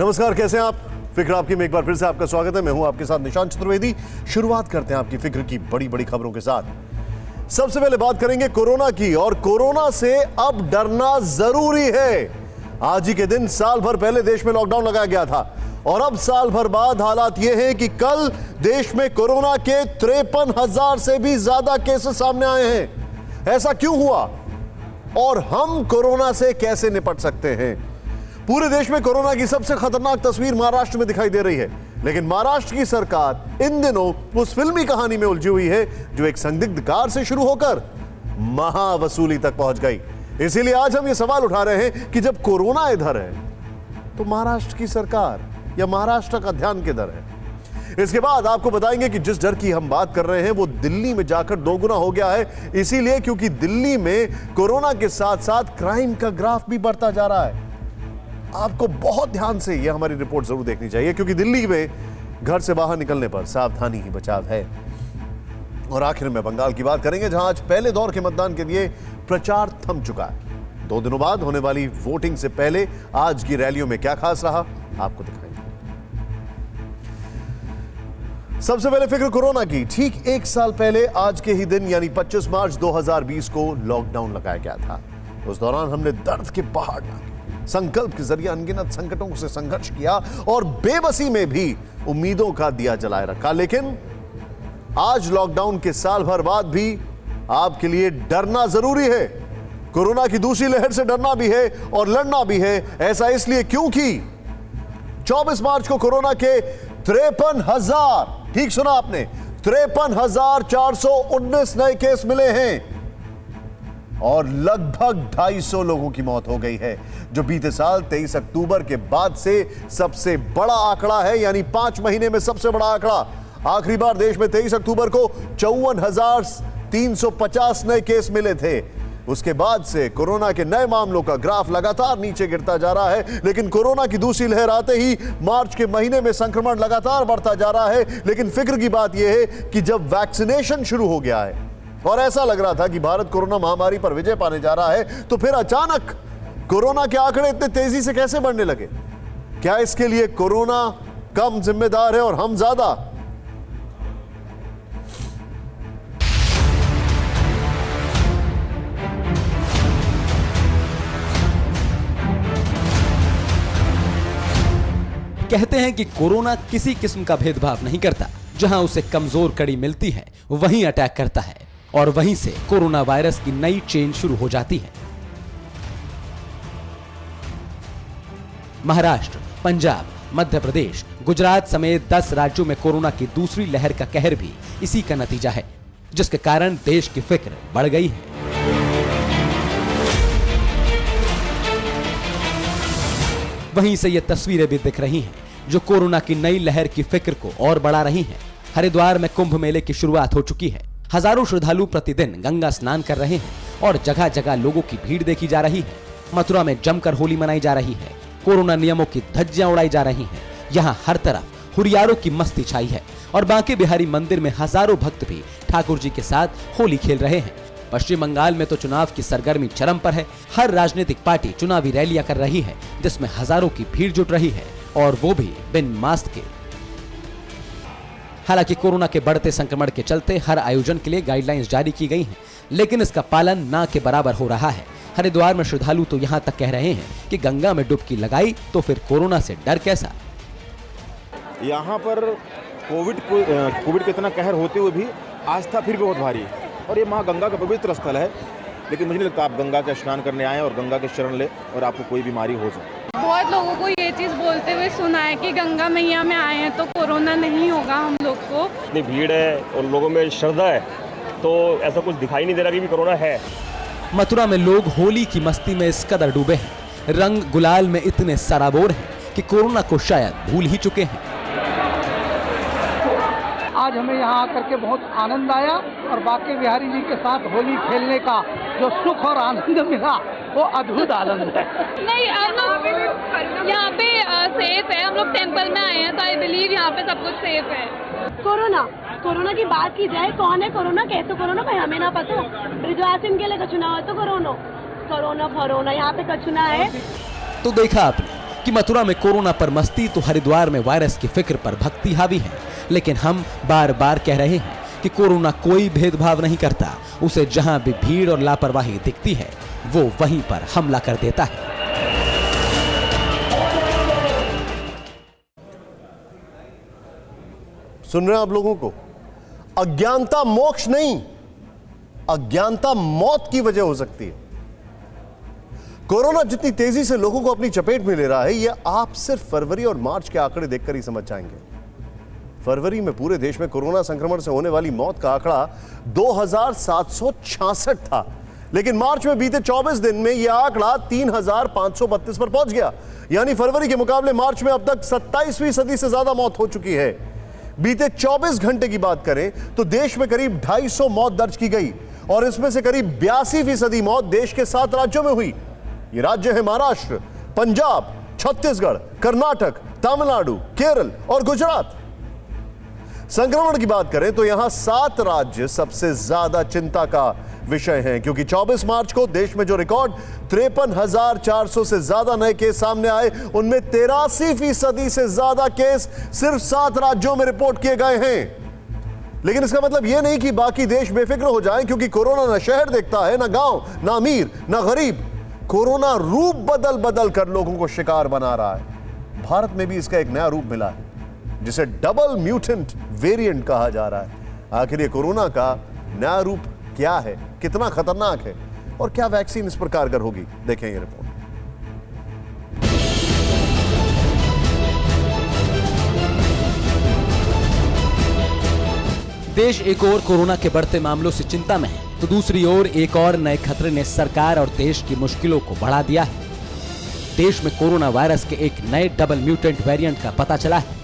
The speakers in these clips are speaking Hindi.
नमस्कार, कैसे हैं आप? फिक्र आपकी में एक बार फिर से आपका स्वागत है। मैं हूं आपके साथ निशांत चतुर्वेदी। शुरुआत करते हैं आपकी फिक्र की बड़ी बड़ी खबरों के साथ। सबसे पहले बात करेंगे कोरोना की, और कोरोना से अब डरना जरूरी है। आज ही के दिन साल भर पहले देश में लॉकडाउन लगाया गया था, और अब साल भर बाद हालात यह हैं कि कल देश में कोरोना के 53,000 से भी ज्यादा केसेस सामने आए हैं। ऐसा क्यों हुआ और हम कोरोना से कैसे निपट सकते हैं? पूरे देश में कोरोना की सबसे खतरनाक तस्वीर महाराष्ट्र में दिखाई दे रही है, लेकिन महाराष्ट्र की सरकार इन दिनों उस फिल्मी कहानी में उलझी हुई है जो एक संदिग्ध कार से शुरू होकर महावसूली तक पहुंच गई। इसीलिए आज हम ये सवाल उठा रहे हैं कि जब कोरोना इधर है तो महाराष्ट्र की सरकार या महाराष्ट्र का ध्यान किधर है? इसके बाद आपको बताएंगे कि जिस डर की हम बात कर रहे हैं वो दिल्ली में जाकर दोगुना हो गया है, इसीलिए क्योंकि दिल्ली में कोरोना के साथ साथ क्राइम का ग्राफ भी बढ़ता जा रहा है। आपको बहुत ध्यान से यह हमारी रिपोर्ट जरूर देखनी चाहिए, क्योंकि दिल्ली में घर से बाहर निकलने पर सावधानी ही बचाव है। और आखिर में बंगाल की बात करेंगे, जहां आज पहले दौर के मतदान के लिए प्रचार थम चुका है। 2 दिनों बाद होने वाली वोटिंग से पहले आज की रैलियों में क्या खास रहा, आपको दिखाएंगे। सबसे पहले फिक्र कोरोना की। ठीक 1 साल पहले आज के ही दिन यानी 25 मार्च 2020 को लॉकडाउन लगाया गया था। उस दौरान हमने दर्द के पहाड़ लांघे, संकल्प के जरिए अनगिनत संकटों से संघर्ष किया और बेबसी में भी उम्मीदों का दिया जलाए रखा। लेकिन आज लॉकडाउन के साल भर बाद भी आपके लिए डरना जरूरी है। कोरोना की दूसरी लहर से डरना भी है और लड़ना भी है। ऐसा इसलिए क्योंकि 24 मार्च को कोरोना के 53,000, ठीक सुना आपने, 53,419 नए केस मिले हैं और लगभग 250 लोगों की मौत हो गई है, जो बीते साल 23 अक्टूबर के बाद से सबसे बड़ा आंकड़ा है, यानी 5 महीने में सबसे बड़ा आंकड़ा। आखिरी बार देश में 23 अक्टूबर को 54,350 नए केस मिले थे। उसके बाद से कोरोना के नए मामलों का ग्राफ लगातार नीचे गिरता जा रहा है। लेकिन कोरोना की दूसरी लहर आते ही मार्च के महीने में संक्रमण लगातार बढ़ता जा रहा है। लेकिन फिक्र की बात यह है कि जब वैक्सीनेशन शुरू हो गया है और ऐसा लग रहा था कि भारत कोरोना महामारी पर विजय पाने जा रहा है, तो फिर अचानक कोरोना के आंकड़े इतने तेजी से कैसे बढ़ने लगे? क्या इसके लिए कोरोना कम जिम्मेदार है और हम ज्यादा? कहते हैं कि कोरोना किसी किस्म का भेदभाव नहीं करता। जहां उसे कमजोर कड़ी मिलती है वहीं अटैक करता है, और वहीं से कोरोना वायरस की नई चेन शुरू हो जाती है। महाराष्ट्र, पंजाब, मध्य प्रदेश, गुजरात समेत 10 राज्यों में कोरोना की दूसरी लहर का कहर भी इसी का नतीजा है, जिसके कारण देश की फिक्र बढ़ गई है। वहीं से ये तस्वीरें भी दिख रही हैं जो कोरोना की नई लहर की फिक्र को और बढ़ा रही हैं। हरिद्वार में कुंभ मेले की शुरुआत हो चुकी है। हजारों श्रद्धालु प्रतिदिन गंगा स्नान कर रहे हैं और जगह जगह लोगों की भीड़ देखी जा रही है। मथुरा में जमकर होली मनाई जा रही है। कोरोना नियमों की धज्जियां उड़ाई जा रही हैं। यहाँ हर तरफ हुरियारों की मस्ती छाई है और बांके बिहारी मंदिर में हजारों भक्त भी ठाकुर जी के साथ होली खेल रहे हैं। पश्चिम बंगाल में तो चुनाव की सरगर्मी चरम पर है। हर राजनीतिक पार्टी चुनावी रैलियां कर रही है, जिसमें हजारों की भीड़ जुट रही है, और वो भी बिन मास्क के। हालांकि कोरोना के बढ़ते संक्रमण के चलते हर आयोजन के लिए गाइडलाइंस जारी की गई हैं, लेकिन इसका पालन ना के बराबर हो रहा है। हरिद्वार में श्रद्धालु तो यहां तक कह रहे हैं कि गंगा में डुबकी लगाई तो फिर कोरोना से डर कैसा। यहाँ पर कोविड के इतना कहर होते हुए भी आस्था फिर भी बहुत भारी है, और ये माँ गंगा का पवित्र स्थल है। लेकिन मुझे नहीं लगता आप गंगा का स्नान करने आए और गंगा के शरण ले और आपको कोई बीमारी हो जाए। बहुत लोगों को ये चीज़ बोलते हुए सुना है कि गंगा मैया में आए हैं तो कोरोना नहीं होगा हम लोग को। इतनी भीड़ है और लोगों में श्रद्धा है, तो ऐसा कुछ दिखाई नहीं दे रहा कि भी कोरोना है। मथुरा में लोग होली की मस्ती में इस कदर डूबे हैं, रंग गुलाल में इतने सराबोर हैं कि कोरोना को शायद भूल ही चुके हैं। आज हमें यहाँ आकर के बहुत आनंद आया और बांके बिहारी जी के साथ होली खेलने का जो सुख और आनंद मिला वो अद्भुत आनंद है। नहीं, हम लोग यहाँ पे सेफ है। हम लोग टेम्पल में आए हैं तो आई बिलीव यहाँ पे सब कुछ सेफ है। कोरोना की बात की जाए, कौन है कोरोना, कैसे कोरोना भाई हमें ना पता। ब्रिजवासिन के लिए कछु ना हो तो कोरोना यहाँ पे कछु ना है। तो देखा आपने, कि मथुरा में कोरोना पर मस्ती तो हरिद्वार में वायरस की फिक्र पर भक्ति हावी है। लेकिन हम बार बार कह रहे हैं कि कोरोना कोई भेदभाव नहीं करता, उसे जहां भी भीड़ और लापरवाही दिखती है वो वहीं पर हमला कर देता है। सुन रहे हैं आप लोगों को? अज्ञानता मोक्ष नहीं, अज्ञानता मौत की वजह हो सकती है। कोरोना जितनी तेजी से लोगों को अपनी चपेट में ले रहा है, यह आप सिर्फ फरवरी और मार्च के आंकड़े देखकर ही समझ जाएंगे। फरवरी में पूरे देश में कोरोना संक्रमण से होने वाली मौत का आंकड़ा 2766 था, लेकिन मार्च में बीते 24 दिन में यह आंकड़ा 3532 पर पहुंच गया। यानी फरवरी के मुकाबले मार्च में अब तक 27वीं से ज्यादा मौत हो चुकी है। बीते 24 घंटे की बात करें तो देश में करीब 250 मौत दर्ज की गई और इसमें से करीब 82% मौत देश के 7 राज्यों में हुई। ये राज्य है महाराष्ट्र, पंजाब, छत्तीसगढ़, कर्नाटक, तमिलनाडु, केरल और गुजरात। संक्रमण की बात करें तो यहां 7 राज्य सबसे ज्यादा चिंता का विषय हैं, क्योंकि 24 मार्च को देश में जो रिकॉर्ड 53,400 से ज्यादा नए केस सामने आए, उनमें 83% से ज्यादा केस सिर्फ 7 राज्यों में रिपोर्ट किए गए हैं। लेकिन इसका मतलब यह नहीं कि बाकी देश बेफिक्र हो जाएं, क्योंकि कोरोना न शहर देखता है, न गांव, न अमीर, न गरीब। कोरोना रूप बदल बदल कर लोगों को शिकार बना रहा है। भारत में भी इसका एक नया रूप मिला है, जिसे डबल म्यूटेंट वेरिएंट कहा जा रहा है। आखिर ये कोरोना का नया रूप क्या है, कितना खतरनाक है और क्या वैक्सीन इस पर कारगर होगी? देखें ये रिपोर्ट। देश एक ओर कोरोना के बढ़ते मामलों से चिंता में है, तो दूसरी ओर एक और नए खतरे ने सरकार और देश की मुश्किलों को बढ़ा दिया है। देश में कोरोना वायरस के एक नए डबल म्यूटेंट वेरिएंट का पता चला है।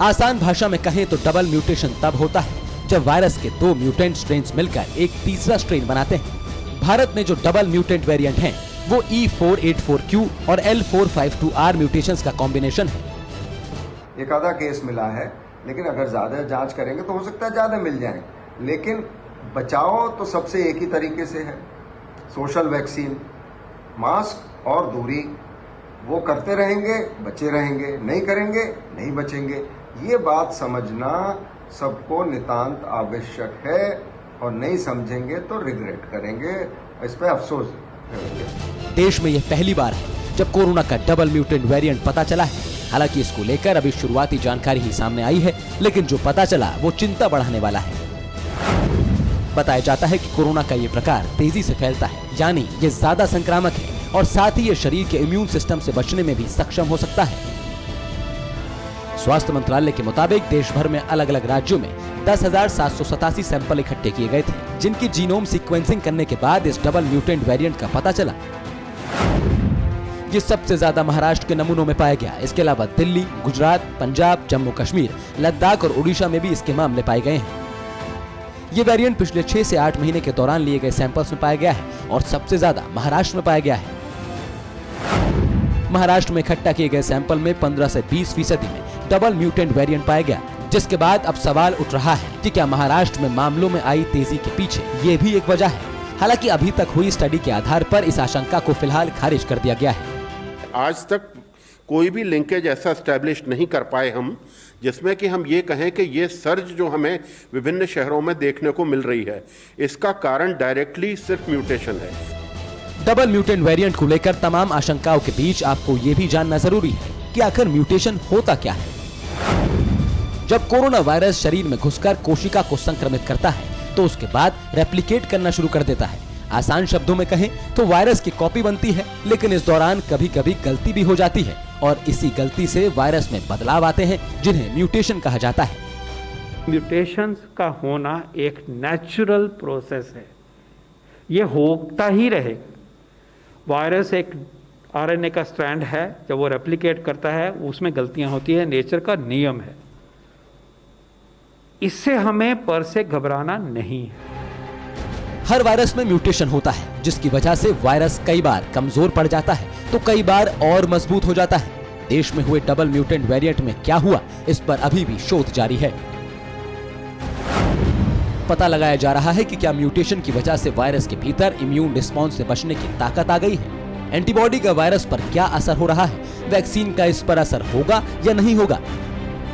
आसान भाषा में कहें तो डबल म्यूटेशन तब होता है जब वायरस के 2 म्यूटेंट स्ट्रेन्स मिलकर एक तीसरा स्ट्रेन बनाते हैं। भारत में जो डबल म्यूटेंट वेरिएंट हैं, वो E484Q और L452R म्यूटेशंस का कॉम्बिनेशन है। एक आधा केस मिला है, लेकिन अगर ज्यादा जांच करेंगे तो हो सकता है ज्यादा मिल जाए। लेकिन बचाव तो सबसे एक ही तरीके से है, सोशल वैक्सीन, मास्क और दूरी। वो करते रहेंगे, बचे रहेंगे, नहीं करेंगे, नहीं बचेंगे। ये बात समझना सबको नितांत आवश्यक है, और नहीं समझेंगे तो रिग्रेट करेंगे, इस पे अफसोस करेंगे। देश में यह पहली बार है जब कोरोना का डबल म्यूटेंट वेरिएंट पता चला है। हालांकि इसको लेकर अभी शुरुआती जानकारी ही सामने आई है, लेकिन जो पता चला वो चिंता बढ़ाने वाला है। बताया जाता है कि कोरोना का ये प्रकार तेजी से फैलता है, यानी ये ज्यादा संक्रामक है और साथ ही ये शरीर के इम्यून सिस्टम से बचने में भी सक्षम हो सकता है। स्वास्थ्य मंत्रालय के मुताबिक देश भर में अलग अलग राज्यों में 10,787 सैंपल इकट्ठे किए गए थे, जिनकी जीनोम सीक्वेंसिंग करने के बाद इस डबल म्यूटेंट वेरिएंट का पता चला। ये सबसे ज्यादा महाराष्ट्र के नमूनों में पाया गया। इसके अलावा दिल्ली, गुजरात, पंजाब, जम्मू कश्मीर, लद्दाख और ओडिशा में भी इसके मामले पाए गए हैं। ये वेरिएंट पिछले 6 से 8 महीने के दौरान लिए गए सैंपल्स में पाया गया है और सबसे ज्यादा महाराष्ट्र में पाया गया है। महाराष्ट्र में इकट्ठा किए गए सैंपल में 15 से 20% में डबल म्यूटेंट वेरिएंट पाया गया, जिसके बाद अब सवाल उठ रहा है कि क्या महाराष्ट्र में मामलों में आई तेजी के पीछे ये भी एक वजह है। हालांकि अभी तक हुई स्टडी के आधार पर इस आशंका को फिलहाल खारिज कर दिया गया है। आज तक कोई भी लिंकेज ऐसा एस्टैब्लिश नहीं कर पाए हम, जिसमें कि हम ये कहें कि ये सर्ज जो हमें विभिन्न शहरों में देखने को मिल रही है, इसका कारण डायरेक्टली सिर्फ म्यूटेशन है। डबल म्यूटेंट वेरिएंट को लेकर तमाम आशंकाओं के बीच आपको ये भी जानना जरूरी है कि आखिर म्यूटेशन होता क्या है। जब कोरोना वायरस शरीर में घुसकर कोशिका को संक्रमित करता है तो उसके बाद रेप्लिकेट करना शुरू कर देता है। आसान शब्दों में कहें तो वायरस की कॉपी बनती है, लेकिन इस दौरान कभी कभी गलती भी हो जाती है और इसी गलती से वायरस में बदलाव आते हैं, जिन्हें म्यूटेशन कहा जाता है। म्यूटेशंस का होना एक नेचुरल प्रोसेस है, ये होता ही रहे। वायरस एक आरएनए का स्ट्रैंड है, जब वो रेप्लिकेट करता है उसमें गलतियां होती है, नेचर का नियम है। इससे हमें पर से घबराना नहीं है। हर वायरस में म्यूटेशन होता है, जिसकी वजह से वायरस कई बार कमजोर पड़ जाता है तो कई बार और मजबूत हो जाता है। देश में हुए डबल म्यूटेंट वेरिएंट में क्या हुआ, इस पर अभी भी शोध जारी है। पता लगाया जा रहा है कि क्या म्यूटेशन की वजह से वायरस के भीतर इम्यून रिस्पॉन्स से बचने की ताकत आ गई है। एंटीबॉडी का वायरस पर क्या असर हो रहा है, वैक्सीन का इस पर असर होगा या नहीं होगा,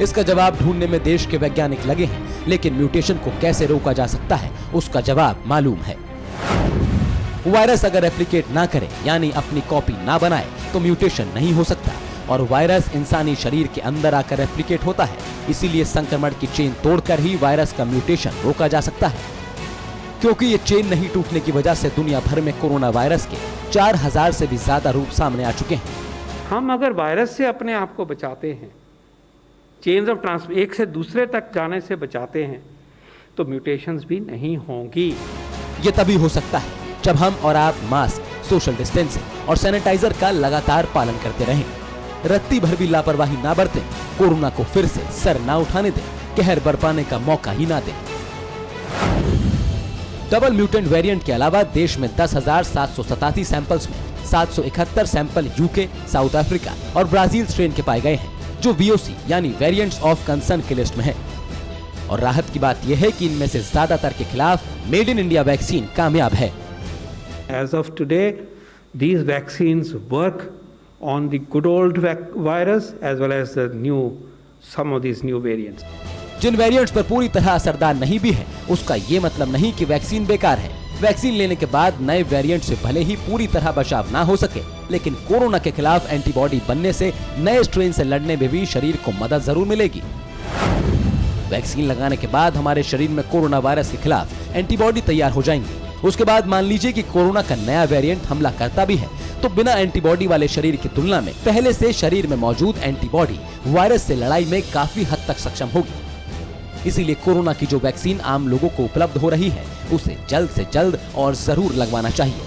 इसका जवाब ढूंढने में देश के वैज्ञानिक लगे हैं। लेकिन म्यूटेशन को कैसे रोका जा सकता है, उसका जवाब मालूम है। वायरस अगर रेप्लिकेट ना करे, यानी अपनी कॉपी ना बनाए, तो म्यूटेशन नहीं हो सकता। और वायरस इंसानी शरीर के अंदर आकर रेप्लिकेट होता है, इसीलिए संक्रमण की चेन तोड़कर ही वायरस का म्यूटेशन रोका जा सकता है। क्योंकि ये चेन नहीं टूटने की वजह से दुनिया भर में कोरोना वायरस के 4000 से भी ज्यादा रूप सामने आ चुके हैं। हम अगर वायरस से अपने आप को बचाते हैं, चेन्स ऑफ ट्रांसमिशन एक से दूसरे तक जाने से बचाते हैं, तो म्यूटेशंस भी नहीं होंगी। ये तभी हो सकता है जब हम और आप मास्क, सोशल डिस्टेंसिंग और सैनिटाइजर का लगातार पालन करते रहें, रत्ती भर भी लापरवाही ना बरतें, कोरोना को फिर से सर ना उठाने दें, कहर बरपाने का मौका ही ना दें। डबल म्यूटेंट वेरिएंट के अलावा देश में 10,787 सैंपल्स में 771 सैंपल यूके, साउथ अफ्रीका और ब्राजील स्ट्रेन के पाए गए हैं, जो VOC यानी वेरिएंट्स ऑफ कंसर्न की लिस्ट में है। और राहत की बात यह है कि इनमें से ज्यादातर के खिलाफ मेड इन इंडिया वैक्सीन कामयाब है। As of today, these vaccines work on the good old virus as well as some of these new variants. जिन वेरिएंट्स पर पूरी तरह असरदार नहीं भी है, उसका ये मतलब नहीं कि वैक्सीन बेकार है। वैक्सीन लेने के बाद नए वेरिएंट से भले ही पूरी तरह बचाव ना हो सके, लेकिन कोरोना के खिलाफ एंटीबॉडी बनने से नए स्ट्रेन से लड़ने में भी शरीर को मदद जरूर मिलेगी। वैक्सीन लगाने के बाद हमारे शरीर में कोरोना वायरस के खिलाफ एंटीबॉडी तैयार हो जाएंगी। उसके बाद मान लीजिए कि कोरोना का नया वेरिएंट हमला करता भी है, तो बिना एंटीबॉडी वाले शरीर की तुलना में पहले से शरीर में मौजूद एंटीबॉडी वायरस से लड़ाई में काफी हद तक सक्षम होगी। इसीलिए कोरोना की जो वैक्सीन आम लोगों को उपलब्ध हो रही है, उसे जल्द से जल्द और जरूर लगवाना चाहिए।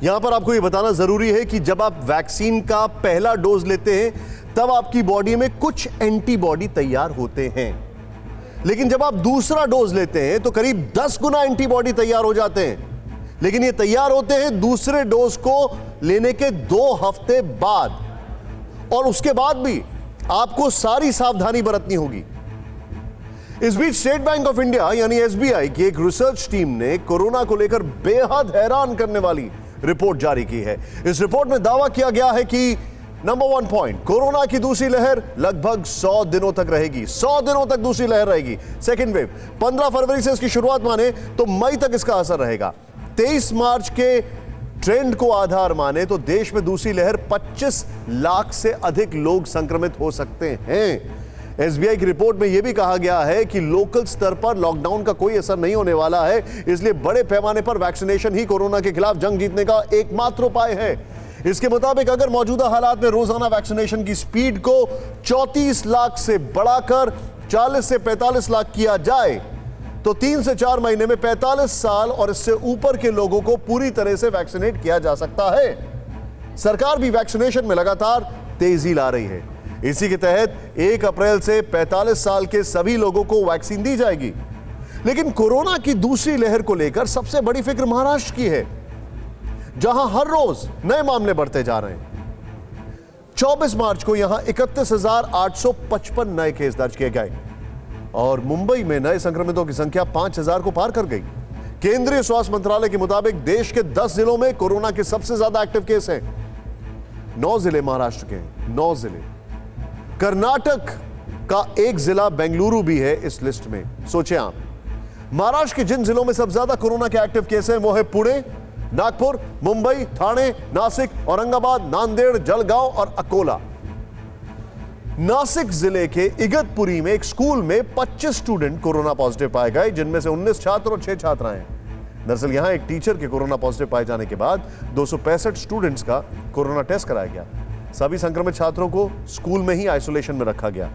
यहां पर आपको यह बताना जरूरी है कि जब आप वैक्सीन का पहला डोज लेते हैं, तब आपकी बॉडी में कुछ एंटीबॉडी तैयार होते हैं, लेकिन जब आप दूसरा डोज लेते हैं तो करीब 10 गुना एंटीबॉडी तैयार हो जाते हैं। लेकिन ये तैयार होते हैं दूसरे डोज को लेने के 2 हफ्ते बाद, और उसके बाद भी आपको सारी सावधानी बरतनी होगी। इस बीच स्टेट बैंक ऑफ इंडिया यानी SBI की एक रिसर्च टीम ने कोरोना को लेकर बेहद हैरान करने वाली रिपोर्ट जारी की है। इस रिपोर्ट में दावा किया गया है कि नंबर 1 पॉइंट, कोरोना की दूसरी लहर लगभग 100 दिनों तक रहेगी। 100 दिनों तक दूसरी लहर रहेगी। सेकेंड वेव 15 फरवरी से इसकी शुरुआत माने तो मई तक इसका असर रहेगा। 23 मार्च के ट्रेंड को आधार माने तो देश में दूसरी लहर 25 लाख से अधिक लोग संक्रमित हो सकते हैं। SBI की रिपोर्ट में यह भी कहा गया है कि लोकल स्तर पर लॉकडाउन का कोई असर नहीं होने वाला है, इसलिए बड़े पैमाने पर वैक्सीनेशन ही कोरोना के खिलाफ जंग जीतने का एकमात्र उपाय है। इसके मुताबिक अगर मौजूदा हालात में रोजाना वैक्सीनेशन की स्पीड को 34 लाख से बढ़ाकर 40 से 45 लाख किया जाए, तो 3 से 4 महीने में 45 साल और इससे ऊपर के लोगों को पूरी तरह से वैक्सीनेट किया जा सकता है। सरकार भी वैक्सीनेशन में लगातार तेजी ला रही है। इसी के तहत 1 अप्रैल से 45 साल के सभी लोगों को वैक्सीन दी जाएगी। लेकिन कोरोना की दूसरी लहर को लेकर सबसे बड़ी फिक्र महाराष्ट्र की है, जहां हर रोज नए मामले बढ़ते जा रहे हैं। 24 मार्च को यहां 31,855 नए केस दर्ज किए गए और मुंबई में नए संक्रमितों की संख्या 5,000 को पार कर गई। केंद्रीय स्वास्थ्य मंत्रालय के मुताबिक देश के 10 जिलों में कोरोना के सबसे ज्यादा एक्टिव केस हैं। 9 जिले महाराष्ट्र के हैं, 9 जिले। कर्नाटक का एक जिला बेंगलुरु भी है इस लिस्ट में। सोचें आप, महाराष्ट्र के जिन जिलों में सबसे ज्यादा कोरोना के एक्टिव केस हैं वो है पुणे, नागपुर, मुंबई, ठाणे, नासिक, औरंगाबाद, नांदेड़, जलगांव और अकोला। नासिक जिले के इगतपुरी में एक स्कूल में 25 स्टूडेंट कोरोना पॉजिटिव पाए गए, जिनमें से 19 छात्र और 6 छात्राएं हैं। दरअसल यहां एक टीचर के कोरोना पॉजिटिव पाए जाने के बाद 265 स्टूडेंट्स का कोरोना टेस्ट कराया गया। सभी संक्रमित छात्रों को स्कूल में ही आइसोलेशन में रखा गया।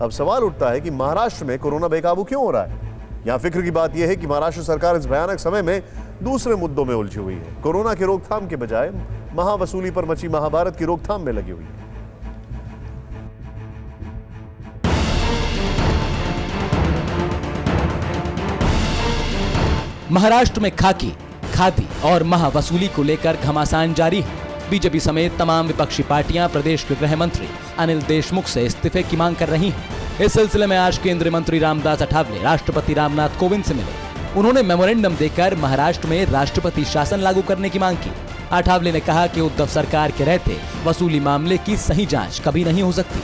अब सवाल उठता है कि महाराष्ट्र में कोरोना बेकाबू क्यों हो रहा है? यहां फिक्र की बात यह है कि महाराष्ट्र सरकार इस भयानक समय में दूसरे मुद्दों में उलझी हुई है। कोरोना की रोकथाम के बजाय महावसूली पर मची महाभारत की रोकथाम में लगी हुई है। महाराष्ट्र में खाकी, खादी और महावसूली को लेकर घमासान जारी है। बीजेपी समेत तमाम विपक्षी पार्टियां प्रदेश के गृह मंत्री अनिल देशमुख से इस्तीफे की मांग कर रही हैं। इस सिलसिले में आज केंद्रीय मंत्री रामदास अठावले राष्ट्रपति रामनाथ कोविंद से मिले। उन्होंने मेमोरेंडम देकर महाराष्ट्र में राष्ट्रपति शासन लागू करने की मांग की। आठवले ने कहा कि उद्धव सरकार के रहते वसूली मामले की सही जांच कभी नहीं हो सकती।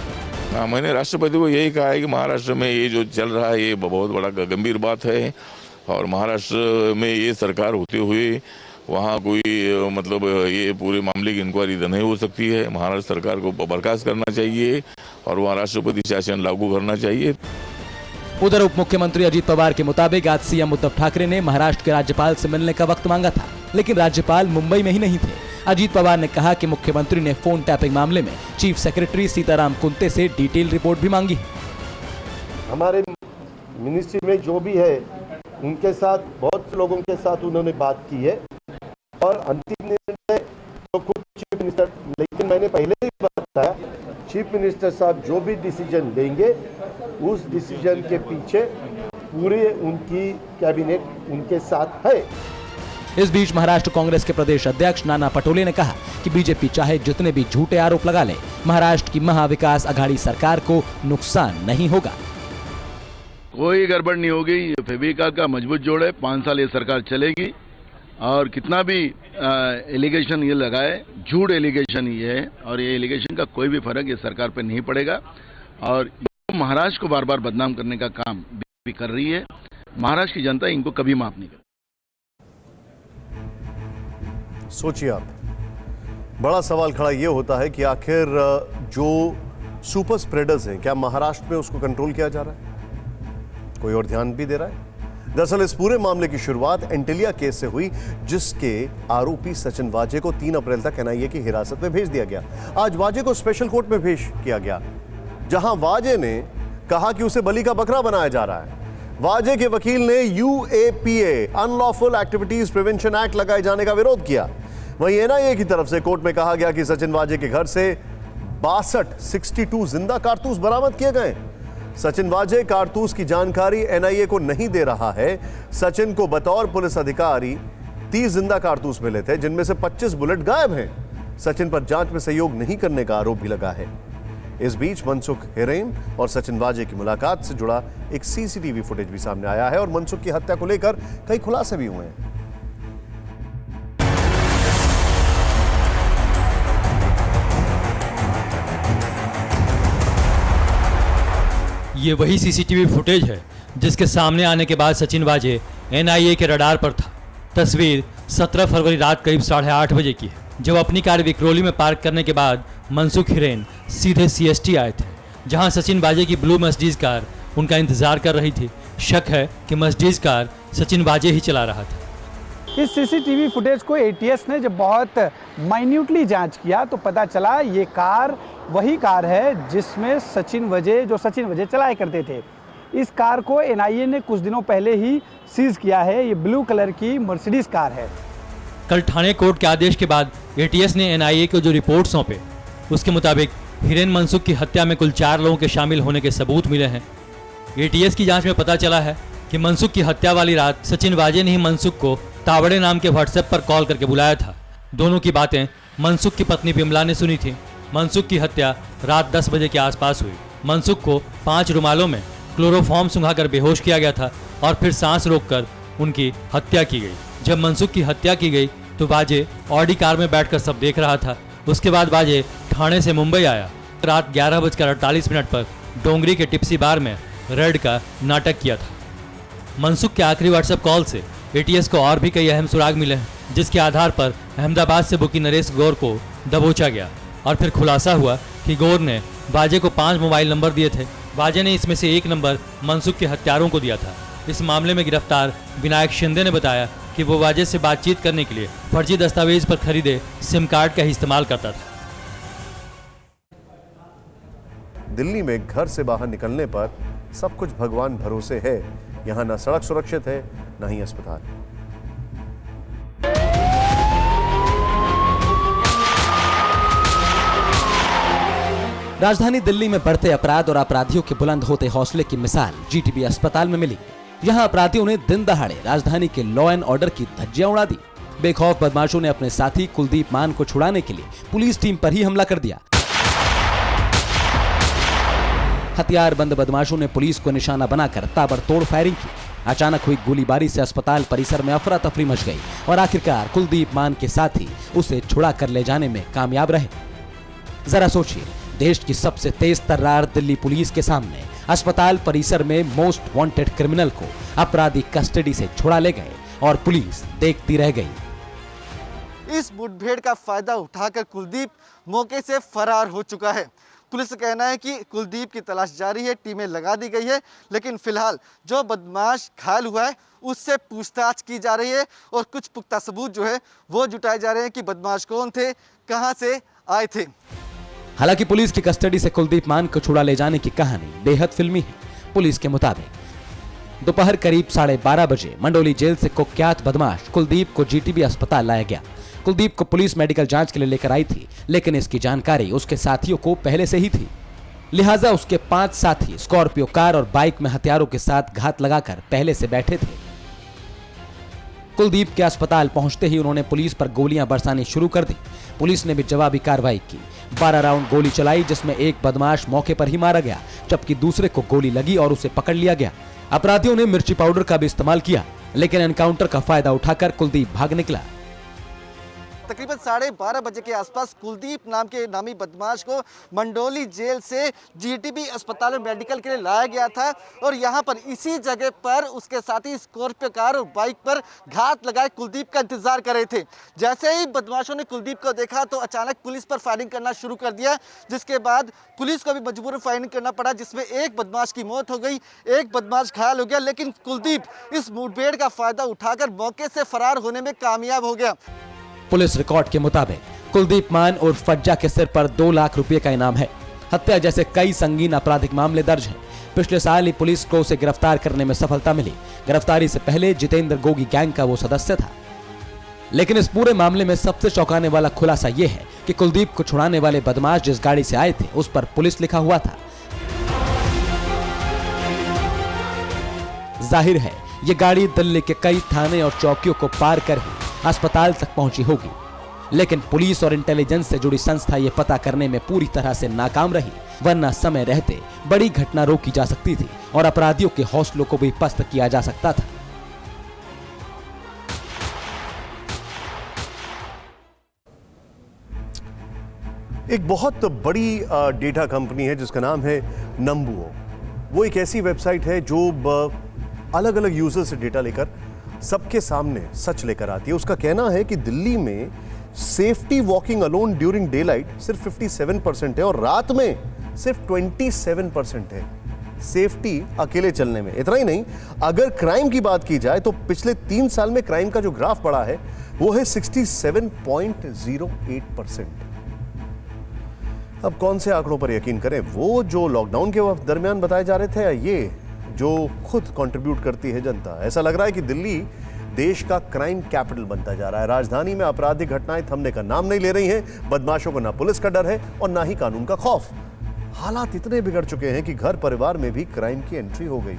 मैंने राष्ट्रपति को यही कहा है कि महाराष्ट्र में ये जो चल रहा है ये बहुत बड़ा गंभीर बात है और महाराष्ट्र में ये सरकार होते हुए वहाँ कोई मतलब ये पूरे मामले की इंक्वायरी नहीं हो सकती है। महाराष्ट्र सरकार को बर्खास्त करना चाहिए और वहाँ राष्ट्रपति शासन लागू करना चाहिए। उधर उप मुख्यमंत्री अजीत पवार के मुताबिक आज सीएम उद्धव ठाकरे ने महाराष्ट्र के राज्यपाल से मिलने का वक्त मांगा था, लेकिन राज्यपाल मुंबई में ही नहीं थे। अजीत पवार ने कहा कि मुख्यमंत्री ने फोन टैपिंग मामले में चीफ सेक्रेटरी सीताराम कुंते से डिटेल रिपोर्ट भी मांगी। हमारे मिनिस्ट्री में जो भी है उनके साथ बहुत लोगों के साथ उन्होंने बात की है और अंतिम निर्णय तो खुद चीफ मिनिस्टर, लेकिन मैंने पहले ही बताया चीफ मिनिस्टर साहब जो भी डिसीजन लेंगे उस डिसीजन के पीछे पूरे उनकी कैबिनेट उनके साथ है। इस बीच महाराष्ट्र कांग्रेस के प्रदेश अध्यक्ष नाना पटोले ने कहा कि बीजेपी चाहे जितने भी झूठे आरोप लगा ले, महाराष्ट्र की महाविकास अघाड़ी सरकार को नुकसान नहीं होगा। कोई गड़बड़ नहीं होगी। फेविका का मजबूत जोड़ है, 5 साल ये सरकार चलेगी और कितना भी एलिगेशन ये लगाए, झूठ एलिगेशन ये है और ये एलिगेशन का कोई भी फर्क ये सरकार पे नहीं पड़ेगा और महाराष्ट्र को बार बार बदनाम करने का काम भी कर रही है। महाराष्ट्र की जनता इनको कभी माफ नहीं करेगी। सोचिए आप, बड़ा सवाल खड़ा यह होता है कि आखिर जो सुपर स्प्रेडर्स हैं क्या महाराष्ट्र में उसको कंट्रोल किया जा रहा है? कोई और ध्यान भी दे रहा है? दरअसल इस पूरे मामले की शुरुआत एंटिलिया केस से हुई, जिसके आरोपी सचिन वाजे को 3 अप्रैल तक एनआईए की हिरासत में भेज दिया गया। आज वाजे को स्पेशल कोर्ट में पेश किया गया, जहां वाजे ने कहा कि उसे बलि का बकरा बनाया जा रहा है। वाजे के वकील ने UAPA unlawful activities prevention act लगाए जाने का विरोध किया। वहीं एनआईए की तरफ से कोर्ट में कहा गया कि सचिन वाजे के घर से 62 जिंदा कारतूस बरामद किए गए। सचिन वाजे कारतूस की जानकारी एनआईए को नहीं दे रहा है। सचिन को बतौर पुलिस अधिकारी 30 जिंदा कारतूस मिले थे, जिनमें से 25 बुलेट गायब हैं। सचिन पर जांच में सहयोग नहीं करने का आरोप भी लगा है। इस बीच मनसुख हिरेन और सचिन वाजे की मुलाकात से जुड़ा एक सीसीटीवी फुटेज भी सामने आया है और मनसुख की हत्या को लेकर कई खुलासे भी हुए हैं। ये वही सीसीटीवी फुटेज है जिसके सामने आने के बाद सचिन वाजे एनआईए के रडार पर था। तस्वीर 17 फरवरी रात करीब 8:30 बजे की है, जब अपनी कार विक्रोली में पार्क करने के बाद मनसुख हिरेन सीधे सीएसटी आए थे, जहां सचिन वाजे की ब्लू मर्सिडीज कार उनका इंतजार कर रही थी। शक है कि मर्सिडीज कार सचिन वाजे ही चला रहा था। इस सीसीटीवी फुटेज को एटीएस ने जब बहुत माइन्यूटली जांच किया तो पता चला ये कार वही कार है जिसमें सचिन वाजे चलाया करते थे। इस कार को एनआईए ने कुछ दिनों पहले ही सीज किया है। ये ब्लू कलर की मर्सिडीज कार है। कल ठाणे कोर्ट के आदेश के बाद एटीएस ने एनआईए को जो रिपोर्ट सौंपे, उसके मुताबिक हिरेन मनसुख की हत्या में कुल 4 लोगों के शामिल होने के सबूत मिले हैं। एटीएस की जांच में पता चला है कि मनसुख की हत्या वाली रात सचिन वाजे ने ही मनसुख को तावड़े नाम के व्हाट्सएप पर कॉल करके बुलाया था। दोनों की बातें मनसुख की पत्नी बिमला ने सुनी थी। मनसुख की हत्या रात 10 बजे के आसपास हुई। मनसुख को 5 रुमालों में क्लोरोफॉर्म सुंघाकर बेहोश किया गया था और फिर सांस रोककर उनकी हत्या की गई। जब मनसुख की हत्या की गई तो वाजे ऑडी कार में बैठकर सब देख रहा था। उसके बाद वाजे ठाणे से मुंबई आया। रात 11:48 पर डोंगरी के टिप्सी बार में रेड का नाटक किया था। मनसुख के आखिरी व्हाट्सएप कॉल से एटीएस को और भी कई अहम सुराग मिले हैं, जिसके आधार पर अहमदाबाद से बुकी नरेश गौर को दबोचा गया और फिर खुलासा हुआ कि गौर ने वाजे को 5 मोबाइल नंबर दिए थे। वाजे ने इसमें से एक नंबर मनसुख के हत्यारों को दिया था। इस मामले में गिरफ्तार विनायक शिंदे ने बताया कि वो वाजे से बातचीत करने के लिए फर्जी दस्तावेज पर खरीदे सिम कार्ड का ही इस्तेमाल करता था। दिल्ली में घर से बाहर निकलने पर सब कुछ भगवान भरोसे है। यहां ना सड़क सुरक्षित है, ना ही अस्पताल। राजधानी दिल्ली में बढ़ते अपराध और अपराधियों के बुलंद होते हौसले की मिसाल जीटीबी अस्पताल में मिली। यहां अपराधियों ने दिन दहाड़े राजधानी के लॉ एंड ऑर्डर की धज्जियां उड़ा दी। बेखौफ बदमाशों ने अपने साथी कुलदीप मान को छुड़ाने के लिए पुलिस टीम पर ही हमला कर दिया। हथियारबंद बदमाशों ने पुलिस को निशाना बनाकर ताबड़तोड़ फायरिंग की। अचानक हुई गोलीबारी से अस्पताल परिसर में अफरा तफरी मच गई और आखिरकार कुलदीप मान के साथी उसे छुड़ा कर ले जाने में कामयाब रहे। जरा सोचिए, देश की सबसे तेज तर्रार दिल्ली पुलिस के सामने अस्पताल परिसर में मोस्ट वांटेड क्रिमिनल को अपराधी कस्टडी से छुड़ा ले गए और पुलिस देखती रह गई। इस मुठभेड़ का फायदा उठाकर कुलदीप मौके से फरार हो चुका है। पुलिस का कहना है कि कुलदीप की तलाश जारी है, टीमें लगा दी गई है, लेकिन फिलहाल जो बदमाश घायल हुआ है उससे पूछताछ की जा रही है और कुछ पुख्ता सबूत जो है वो जुटाए जा रहे हैं कि बदमाश कौन थे, कहां से आए थे। हालांकि पुलिस की कस्टडी से कुलदीप मान को छुड़ा ले जाने की कहानी बेहद फिल्मी है। पुलिस के मुताबिक दोपहर करीब 12:30 बजे मंडोली जेल से कुख्यात बदमाश कुलदीप को जीटीबी अस्पताल लाया गया। कुलदीप को पुलिस मेडिकल जांच के लिए लेकर आई थी, लेकिन इसकी जानकारी उसके साथियों को पहले से ही थी। लिहाजा उसके 5 साथी स्कॉर्पियो कार और बाइक में हथियारों के साथ घात लगाकर पहले से बैठे थे। कुलदीप के अस्पताल पहुंचते ही उन्होंने पुलिस पर गोलियां बरसानी शुरू कर दी। पुलिस ने भी जवाबी कार्रवाई की। 12 राउंड गोली चलाई, जिसमें एक बदमाश मौके पर ही मारा गया, जबकि दूसरे को गोली लगी और उसे पकड़ लिया गया। अपराधियों ने मिर्ची पाउडर का भी इस्तेमाल किया, लेकिन एनकाउंटर का फायदा उठाकर कुलदीप भाग निकला। तकरीबन 12:30 बजे के आसपास कुलदीप नाम के नामी बदमाश को मंडोली जेल से जीटीबी अस्पताल में मेडिकल के लिए लाया गया था और यहाँ पर इसी जगह पर उसके साथी स्कॉर्पियो कार और बाइक पर घात लगाए कुलदीप का इंतजार कर रहे थे। जैसे ही बदमाशों ने कुलदीप को देखा तो अचानक पुलिस पर फायरिंग करना शुरू कर दिया, जिसके बाद पुलिस को भी मजबूरन फायरिंग करना पड़ा, जिसमें एक बदमाश की मौत हो गई, एक बदमाश घायल हो गया। लेकिन कुलदीप इस मुठभेड़ का फायदा उठाकर मौके से फरार होने में कामयाब हो गया। पुलिस रिकॉर्ड के मुताबिक कुलदीप मान और फज्जा के सिर पर 2 लाख रुपए का इनाम है। हत्या जैसे कई संगीन आपराधिक मामले दर्ज हैं। पिछले साल ही पुलिस को उसे गिरफ्तार करने में सफलता मिली। गिरफ्तारी से पहले जितेंद्र गोगी गैंग का वो सदस्य था। लेकिन इस पूरे मामले में सबसे चौंकाने वाला खुलासा यह है कि कुलदीप को छुड़ाने वाले बदमाश जिस गाड़ी से आए थे उस पर पुलिस लिखा हुआ था। जाहिर है ये गाड़ी दिल्ली के कई थाने और चौकियों को पार कर ही अस्पताल तक पहुंची होगी, लेकिन पुलिस और इंटेलिजेंस से जुड़ी संस्था ये पता करने में पूरी तरह से नाकाम रही, वरना समय रहते बड़ी घटना रोकी जा सकती थी और अपराधियों के हौसलों को भी पस्त किया जा सकता था। एक बहुत बड़ी डेटा कंपनी है जिसका नाम है नंबुओ। वो एक ऐसी वेबसाइट है जो अलग अलग यूजर से डेटा लेकर सबके सामने सच लेकर आती है। उसका कहना है कि दिल्ली में safety walking alone during day light सिर्फ 57% है और रात में सिर्फ 27% है सेफ्टी अकेले चलने में। इतना ही नहीं, अगर क्राइम की बात की जाए तो पिछले 3 साल में क्राइम का जो ग्राफ बढ़ा है वो है 67.08%। अब कौन से आंकड़ों पर यकीन करें, वो जो लॉकडाउन के दरमियान बताए जा रहे थे या ये जो खुद कंट्रीब्यूट करती है जनता? ऐसा लग रहा है कि दिल्ली देश का क्राइम कैपिटल बनता जा रहा है। राजधानी में आपराधिक घटनाएं थमने का नाम नहीं ले रही हैं। बदमाशों को ना पुलिस का डर है और ना ही कानून का खौफ। हालात इतने बिगड़ चुके हैं कि घर परिवार में भी क्राइम की एंट्री हो गई।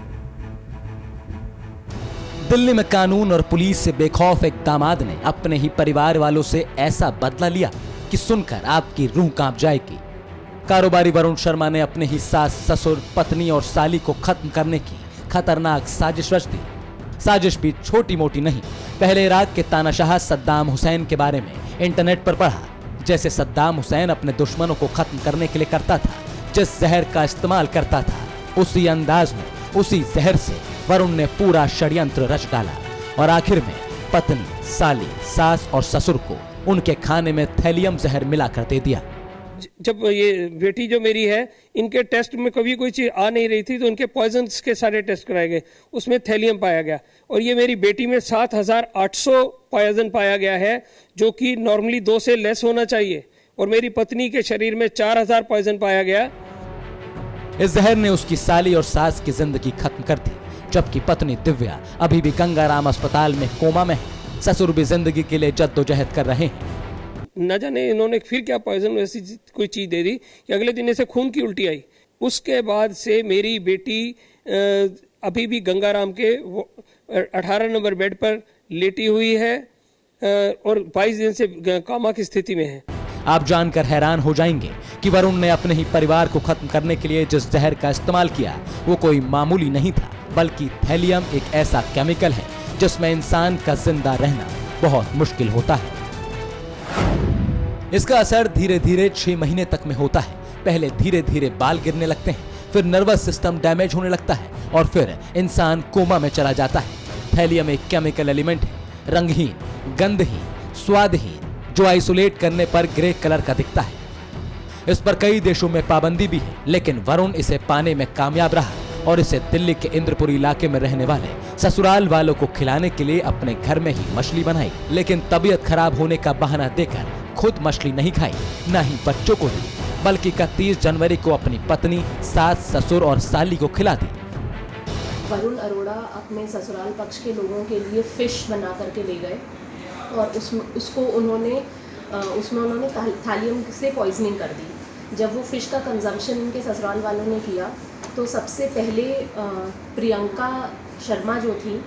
दिल्ली में कानून और पुलिस से बेखौफ एक दामाद ने अपने ही परिवार वालों से ऐसा बदला लिया कि सुनकर आपकी रूह कांप जाएगी। कारोबारी वरुण शर्मा ने अपने ही सास, ससुर, पत्नी और साली को खत्म करने की खतरनाक साजिश रच दी। साजिश भी छोटी मोटी नहीं। पहले इराक के तानाशाह सद्दाम हुसैन के बारे में इंटरनेट पर पढ़ा। जैसे सद्दाम हुसैन अपने दुश्मनों को खत्म करने के लिए करता था, जिस जहर का इस्तेमाल करता था, उसी अंदाज में, उसी जहर से वरुण ने पूरा षड्यंत्र रच डाला और आखिर में पत्नी, साली, सास और ससुर को उनके खाने में थैलियम जहर मिलाकर दे दिया। जब ये बेटी जो मेरी है, इनके टेस्ट में कभी कोई चीज़ आ नहीं रही थी तो इनके पॉइजन्स के सारे टेस्ट कराए गए, उसमें थैलियम पाया गया। और ये मेरी बेटी में 7,800 पॉइजन पाया गया है, जो कि नॉर्मली 2 से लेस होना चाहिए। और मेरी पत्नी के शरीर में 4,000 पॉइजन पाया गया। इस जहर ने उसकी साली और सास की जिंदगी खत्म कर दी, जबकि पत्नी दिव्या अभी भी गंगाराम अस्पताल में कोमा में है। ससुर भी जिंदगी के लिए जद्दोजहद कर रहे हैं। न जाने इन्होंने फिर क्या पॉइजन ऐसी कोई चीज़ दे दी कि अगले दिन ऐसे खून की उल्टी आई। उसके बाद से मेरी बेटी अभी भी गंगाराम के 18 नंबर बेड पर लेटी हुई है और 22 दिन से कोमा की स्थिति में है। आप जानकर हैरान हो जाएंगे कि वरुण ने अपने ही परिवार को खत्म करने के लिए जिस जहर का इस्तेमाल किया वो कोई मामूली नहीं था। बल्कि थैलियम एक ऐसा केमिकल है जिसमें इंसान का जिंदा रहना बहुत मुश्किल होता है। इसका असर धीरे धीरे 6 महीने तक में होता है। पहले धीरे धीरे बाल गिरने लगते हैं, फिर नर्वस सिस्टम डैमेज होने लगता है और फिर इंसान कोमा में चला जाता है। थैलियम एक केमिकल एलिमेंट है, रंगहीन, गंधहीन, स्वादहीन, जो आइसोलेट करने पर ग्रे कलर का दिखता है। इस पर कई देशों में पाबंदी भी है, लेकिन वरुण इसे पाने में कामयाब रहा और इसे दिल्ली के इंद्रपुरी इलाके में रहने वाले ससुराल वालों को खिलाने के लिए अपने घर में ही मछली बनाई। लेकिन तबीयत खराब होने का बहाना देकर खुद मछली नहीं खाई, न ही बच्चों को दी, बल्कि 31 जनवरी को अपनी पत्नी, सास, ससुर और साली को खिला दी। वरुण अरोड़ा अपने ससुराल पक्ष के लोगों के लिए फिश बना करके ले गए और उसको उन्होंने थैलियम से पॉइजनिंग कर दी। जब वो फिश का कंजम्पशन इनके ससुराल वालों ने किया तो सबसे पहले प्रियंका शर्मा जो थी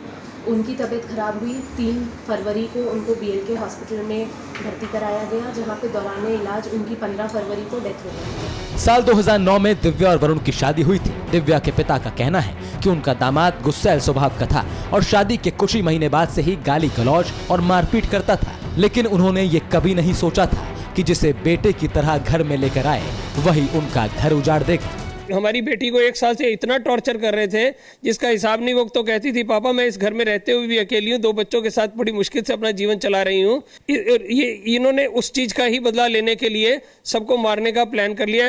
उनकी तबीयत खराब हुई। 3 फरवरी को उनको BLK हॉस्पिटल में भर्ती कराया गया, जहां पे दौरान इलाज उनकी 15 फरवरी को डेथ हो गई। साल 2009 में दिव्या और वरुण की शादी हुई थी। दिव्या के पिता का कहना है कि उनका दामाद गुस्सैल स्वभाव का था और शादी के कुछ ही महीने बाद से ही गाली गलौज और मारपीट करता था। लेकिन उन्होंने ये कभी नहीं सोचा था कि जिसे बेटे की तरह घर में लेकर आए वही उनका घर उजाड़ देगा। हमारी बेटी को 1 साल से इतना टॉर्चर कर रहे थे जिसका हिसाब नहीं। वो तो कहती थी, पापा मैं इस घर में रहते हुए भी अकेली हूँ, 2 बच्चों के साथ बड़ी मुश्किल से अपना जीवन चला रही हूँ। ये इन्होंने उस चीज का ही बदला लेने के लिए सबको मारने का प्लान कर लिया।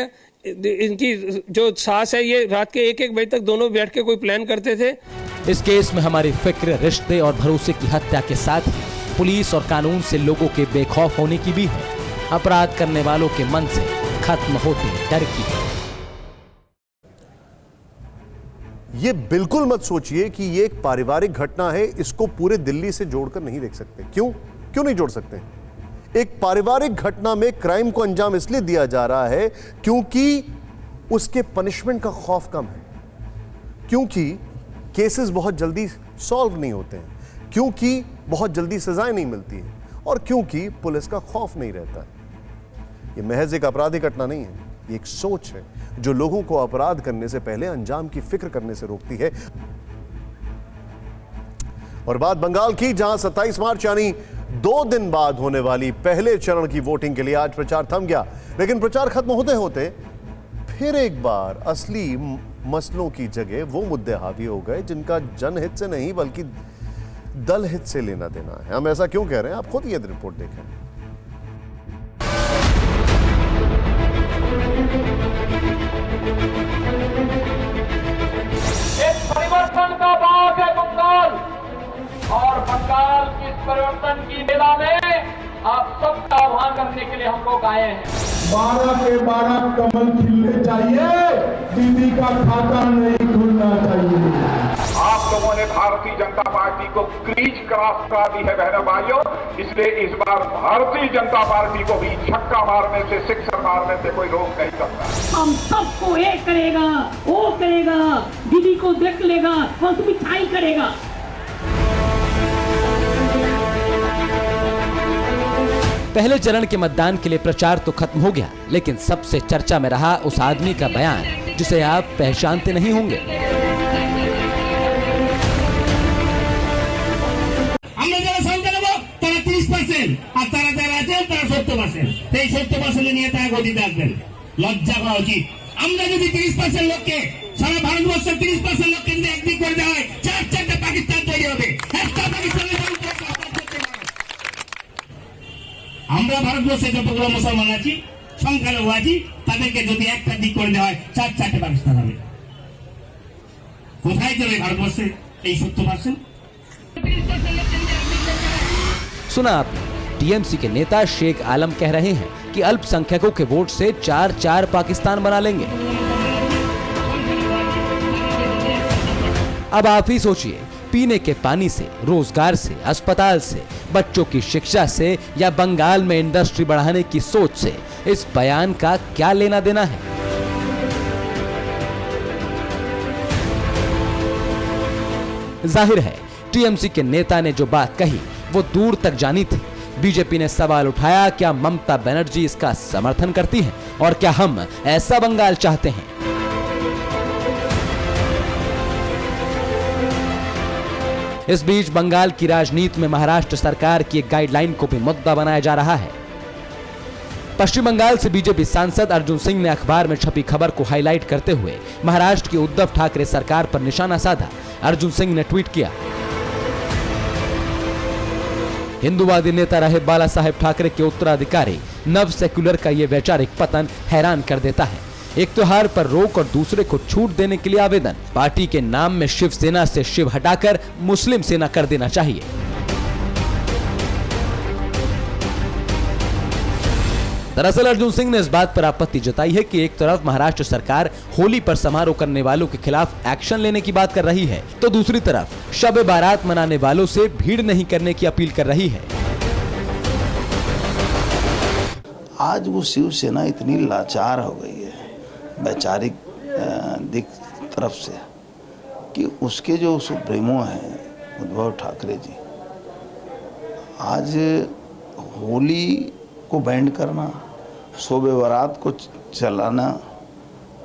इनकी जो सास है, ये रात के 1-1 बजे तक दोनों बैठ के कोई प्लान करते थे। इस केस में हमारी फिक्र रिश्ते और भरोसे की हत्या के साथ ही पुलिस और कानून से लोगों के बेखौफ होने की भी है। अपराध करने वालों के मन से खत्म होते डर की है। ये बिल्कुल मत सोचिए कि ये एक पारिवारिक घटना है, इसको पूरे दिल्ली से जोड़कर नहीं देख सकते। क्यों नहीं जोड़ सकते? एक पारिवारिक घटना में क्राइम को अंजाम इसलिए दिया जा रहा है क्योंकि उसके पनिशमेंट का खौफ कम है, क्योंकि केसेस बहुत जल्दी सॉल्व नहीं होते हैं, क्योंकि बहुत जल्दी सजाएं नहीं मिलती हैं और क्योंकि पुलिस का खौफ नहीं रहता है। यह महज एक आपराधिक घटना नहीं है, ये एक सोच है जो लोगों को अपराध करने से पहले अंजाम की फिक्र करने से रोकती है। और बात बंगाल की, जहां 27 मार्च यानी 2 दिन बाद होने वाली पहले चरण की वोटिंग के लिए आज प्रचार थम गया। लेकिन प्रचार खत्म होते होते फिर एक बार असली मसलों की जगह वो मुद्दे हावी हो गए जिनका जनहित से नहीं बल्कि दल हित से लेना देना है। हम ऐसा क्यों कह रहे हैं, आप खुद ये रिपोर्ट देखें। एक परिवर्तन का बाग है बंगाल, और बंगाल की इस परिवर्तन की मेला में आप सबका आह्वान करने के लिए हम लोग आए हैं। 12 के 12 कमल खिलने चाहिए, दीदी का खाता नहीं खुलना चाहिए। आप लोगों ने भारतीय जनता पार्टी को क्रीज क्रॉस करा दी है बहनों भाइयों, इसलिए इस बार भारतीय जनता पार्टी को भी छक्का मारने से, सिक्सर मारने से कोई रोक नहीं सकता। हम सबको एक करेगा, वो करेगा, दीदी को देख लेगा और मिठाई करेगा। पहले चरण के मतदान के लिए प्रचार तो खत्म हो गया, लेकिन सबसे चर्चा में रहा उस आदमी का बयान जिसे आप पहचानते नहीं होंगे। আমরা যারা সংখ্যা নেব তারা 30% আর তারা যারা আছেন তারা 70%। এই 70% নিয়ে তারা গদিতে আসবেন, লজ্জা করা উচিত। আমরা যদি 30% লোককে, সারা ভারতবর্ষের 30% লোককে যদি একদিক করে দেওয়া হয়, 4-4টা পাকিস্তান তৈরি হবে। একটা পাকিস্তানের আমরা ভারতবর্ষে যতগুলো মুসলমান আছি, সংখ্যালঘু আছি, তাদেরকে যদি একটা দিক করে দেওয়া হয়, 4-4টে পাকিস্তান হবে। কোথায় যাবে ভারতবর্ষে এই 70%? सुना आपने, टीएमसी के नेता शेख आलम कह रहे हैं कि अल्पसंख्यकों के वोट से 4-4 पाकिस्तान बना लेंगे। अब आप ही सोचिए, पीने के पानी से, रोजगार से, अस्पताल से, बच्चों की शिक्षा से या बंगाल में इंडस्ट्री बढ़ाने की सोच से इस बयान का क्या लेना देना है? जाहिर है टीएमसी के नेता ने जो बात कही वो दूर तक जानी थी। बीजेपी ने सवाल उठाया, क्या ममता बनर्जी इसका समर्थन करती हैं और क्या हम ऐसा बंगाल चाहते हैं? इस बीच बंगाल की राजनीति में महाराष्ट्र सरकार की एक गाइडलाइन को भी मुद्दा बनाया जा रहा है। पश्चिम बंगाल से बीजेपी सांसद अर्जुन सिंह ने अखबार में छपी खबर को हाईलाइट करते हुए महाराष्ट्र की उद्धव ठाकरे सरकार पर निशाना साधा। अर्जुन सिंह ने ट्वीट किया, हिंदूवादी नेता रहे बाला साहेब ठाकरे के उत्तराधिकारी नव सेक्युलर का ये वैचारिक पतन हैरान कर देता है। एक त्योहार पर रोक और दूसरे को छूट देने के लिए आवेदन। पार्टी के नाम में शिवसेना से शिव हटाकर मुस्लिम सेना कर देना चाहिए। दरअसल अर्जुन सिंह ने इस बात पर आपत्ति जताई है कि एक तरफ महाराष्ट्र सरकार होली पर समारोह करने वालों के खिलाफ एक्शन लेने की बात कर रही है, तो दूसरी तरफ शब बारात मनाने वालों से भीड़ नहीं करने की अपील कर रही है। आज वो शिवसेना इतनी लाचार हो गई है वैचारिक दिख तरफ से कि उसके जो सुप्रीमो हैं उद्धव ठाकरे जी, आज होली को बैंड करना, शोबे बारात को चलाना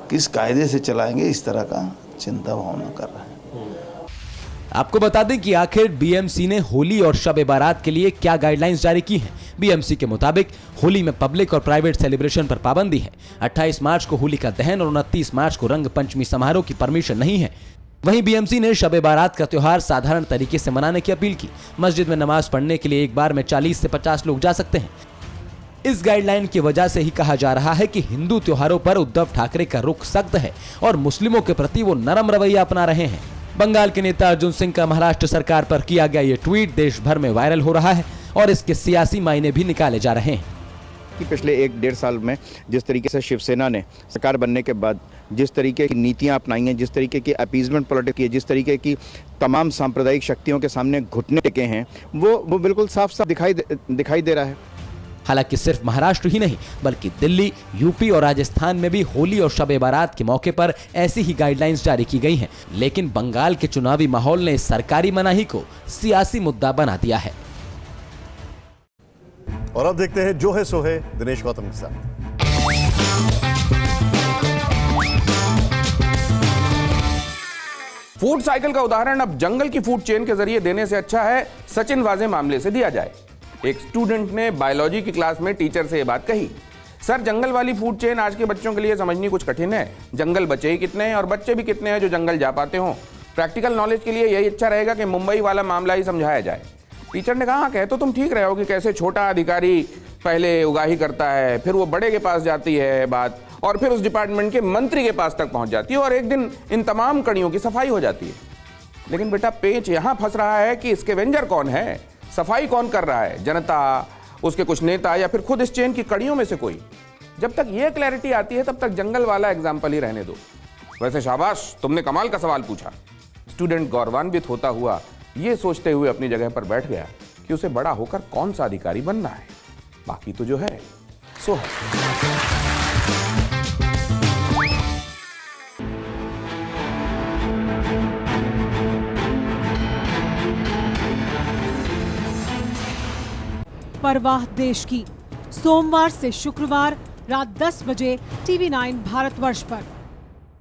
किस कायदे से चलाएंगे, इस तरह का चिंता भावना कर रहे हैं। आपको बता दें कि आखिर बीएमसी ने होली और शब बारात के लिए क्या गाइडलाइंस जारी की हैं। बीएमसी के मुताबिक होली में पब्लिक और प्राइवेट सेलिब्रेशन पर पाबंदी है। 28 मार्च को होली का दहन और 29 मार्च को रंग पंचमी समारोह की परमिशन नहीं है। वहीं बीएमसी ने शब बारात का त्योहार साधारण तरीके से मनाने की अपील की। मस्जिद में नमाज पढ़ने के लिए एक बार में 40 से 50 लोग जा सकते हैं। इस गाइडलाइन की वजह से ही कहा जा रहा है कि हिंदू त्योहारों पर उद्धव ठाकरे का रुख सख्त है और मुस्लिमों के प्रति वो नरम रवैया अपना रहे हैं। बंगाल के नेता अर्जुन सिंह का महाराष्ट्र सरकार पर किया गया ये ट्वीट देश भर में वायरल हो रहा है और इसके सियासी मायने भी निकाले जा रहे हैं। कि पिछले 1-1.5 साल में जिस तरीके से शिवसेना ने सरकार बनने के बाद जिस तरीके की नीतियां अपनाई हैं, जिस तरीके की अपीजमेंट पॉलिटिक्स की है, जिस तरीके की तमाम सांप्रदायिक शक्तियों के सामने घुटने टेके हैं, वो बिल्कुल साफ साफ दिखाई दे रहा है। हालांकि सिर्फ महाराष्ट्र ही नहीं बल्कि दिल्ली, यूपी और राजस्थान में भी होली और शब बारात के मौके पर ऐसी ही गाइडलाइंस जारी की गई हैं। लेकिन बंगाल के चुनावी माहौल ने इस सरकारी मनाही को सियासी मुद्दा बना दिया है। और अब देखते हैं जो है सो है दिनेश गौतम के साथ। फूड साइकिल का उदाहरण अब जंगल की फूड चेन के जरिए देने से अच्छा है सचिन वाजे मामले से दिया जाए। एक स्टूडेंट ने बायोलॉजी की क्लास में टीचर से यह बात कही, सर जंगल वाली फूड चेन आज के बच्चों के लिए समझनी कुछ कठिन है। जंगल बचे ही कितने हैं और बच्चे भी कितने हैं जो जंगल जा पाते हों। प्रैक्टिकल नॉलेज के लिए यही अच्छा रहेगा कि मुंबई वाला मामला ही समझाया जाए। टीचर ने कहा, कह तो तुम ठीक रहे हो कि कैसे छोटा अधिकारी पहले उगाही करता है, फिर वो बड़े के पास जाती है बात और फिर उस डिपार्टमेंट के मंत्री के पास तक पहुंच जाती है और एक दिन इन तमाम कड़ियों की सफाई हो जाती है। लेकिन बेटा पेच यहां फंस रहा है कि स्कैवेंजर कौन है, सफाई कौन कर रहा है, जनता, उसके कुछ नेता या फिर खुद इस चेन की कड़ियों में से कोई। जब तक ये क्लैरिटी आती है तब तक जंगल वाला एग्जाम्पल ही रहने दो। वैसे शाबाश, तुमने कमाल का सवाल पूछा। स्टूडेंट गौरवान्वित होता हुआ ये सोचते हुए अपनी जगह पर बैठ गया कि उसे बड़ा होकर कौन सा अधिकारी बनना है, बाकी तो जो है सो है। परवाह देश की, सोमवार से शुक्रवार रात 10 बजे TV9 भारतवर्ष पर।